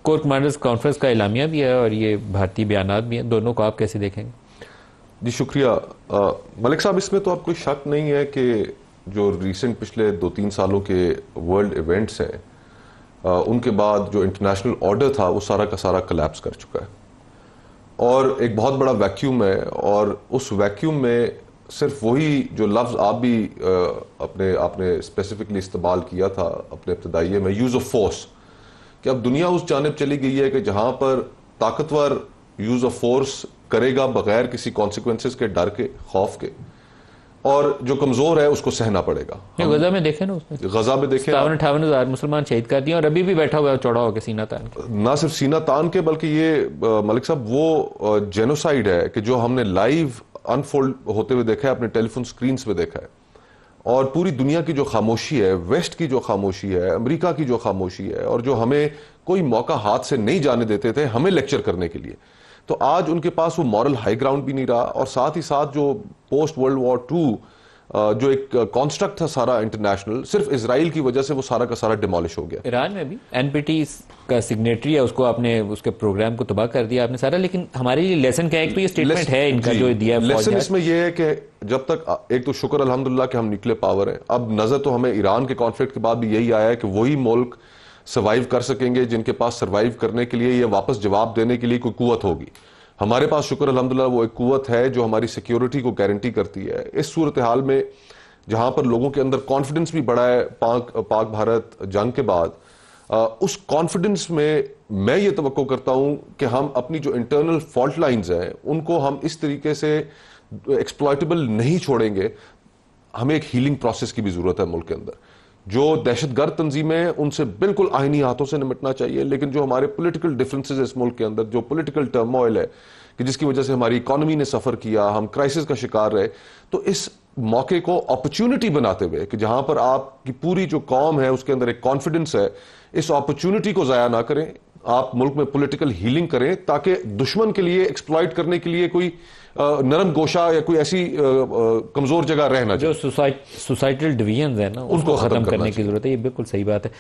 Corps commanders conference کا اعلامیہ بھی ہے اور یہ بھارتی بیانات بھی ہیں، دونوں کو آپ کیسے دیکھیں گے؟ جی شکریہ ملک صاحب، اس میں تو اب کوئی شک نہیں ہے کہ جو ریسنٹ پچھلے 2-3 سالوں کے ورلڈ ایونٹس ہیں ان کے بعد جو انٹرنیشنل آرڈر تھا وہ سارا کا سارا کلیپس کر چکا ہے، اور ایک بہت بڑا ویکیوم ہے، اور اس ویکیوم میں صرف وہی جو لفظ آپ بھی آپ نے اسپیسیفکلی استعمال کیا تھا اپنے ابتدائیے میں، یوز آف فورس، کہ اب دنیا اس جانب چلی گئی ہے کہ جہاں پر طاقتور یوز آف فورس کرے گا بغیر کسی کانسیکوینسز کے، ڈر کے، خوف کے، اور جو کمزور ہے اس کو سہنا پڑے گا۔ غزہ میں دیکھیں نا، اس میں غزہ میں دیکھیں 57-58 ہزار مسلمان شہید کر دیے، اور ابھی بھی بیٹھا ہوا ہے چوڑا ہو کے سینہ تان کے۔ نہ صرف سینہ تان کے، بلکہ یہ ملک صاحب وہ جینوسائیڈ ہے کہ جو ہم نے لائیو انفولڈ ہوتے ہوئے دیکھا ہے، اپنے ٹیلی فون سکرینز پہ دیکھا ہے، اور پوری دنیا کی جو خاموشی ہے، ویسٹ کی جو خاموشی ہے، امریکہ کی جو خاموشی ہے، اور جو ہمیں کوئی موقع ہاتھ سے نہیں جانے دیتے تھے ہمیں لیکچر کرنے کے لیے، تو آج ان کے پاس وہ مورل ہائی گراؤنڈ بھی نہیں رہا، اور ساتھ ہی ساتھ جو پوسٹ ورلڈ وار 2 جو ایک کانسٹرکٹ تھا سارا انٹرنیشنل، صرف اسرائیل کی وجہ سے وہ سارا کا سارا ڈیمالش ہو گیا۔ ایران میں بھی NPT کا سگنیٹری ہے، اس کو آپ نے اس کے پروگرام کو تباہ کر دیا آپ نے سارا، لیکن ہمارے لیے لیسن کیا ہے؟ ایک تو یہ سٹیٹمنٹ ہے ان کا جو دیا ہے، لیسن اس میں یہ ہے کہ جب تک ایک تو شکر الحمدللہ کہ ہم نیوکلیئر پاور ہیں، اب نظر تو ہمیں ایران کے کانفلکٹ کے بعد بھی یہی آیا ہے کہ وہی ملک سروائیو کر سکیں گے جن کے پاس سروائیو کرنے کے لیے یا واپس جواب دینے کے لیے کوئی قوت ہوگی۔ ہمارے پاس شکر الحمدللہ وہ ایک قوت ہے جو ہماری سیکیورٹی کو گارنٹی کرتی ہے۔ اس صورتحال میں جہاں پر لوگوں کے اندر کانفیڈنس بھی بڑھا ہے پاک بھارت جنگ کے بعد، اس کانفیڈنس میں یہ توقع کرتا ہوں کہ ہم اپنی جو انٹرنل فالٹ لائنز ہیں ان کو ہم اس طریقے سے ایکسپلائٹیبل نہیں چھوڑیں گے۔ ہمیں ایک ہیلنگ پروسیس کی بھی ضرورت ہے ملک کے اندر۔ جو دہشت گرد تنظیمیں ہیں ان سے بالکل آئینی ہاتھوں سے نمٹنا چاہیے، لیکن جو ہمارے پولیٹیکل ڈفرینسز اس ملک کے اندر، جو پولیٹیکل ٹرموائل ہے کہ جس کی وجہ سے ہماری اکانومی نے سفر کیا، ہم کرائسس کا شکار رہے، تو اس موقع کو اپرچونٹی بناتے ہوئے کہ جہاں پر آپ کی پوری جو قوم ہے اس کے اندر ایک کانفیڈنس ہے، اس اپرچونٹی کو ضائع نہ کریں، آپ ملک میں پولیٹیکل ہیلنگ کریں تاکہ دشمن کے لیے ایکسپلائٹ کرنے کے لیے کوئی نرم گوشہ یا کوئی ایسی کمزور جگہ رہ نہ جائے۔ جو سوسائٹل ڈویژنز ہیں نا، اس کو ختم کرنے کی ضرورت ہے۔ یہ بالکل صحیح بات ہے۔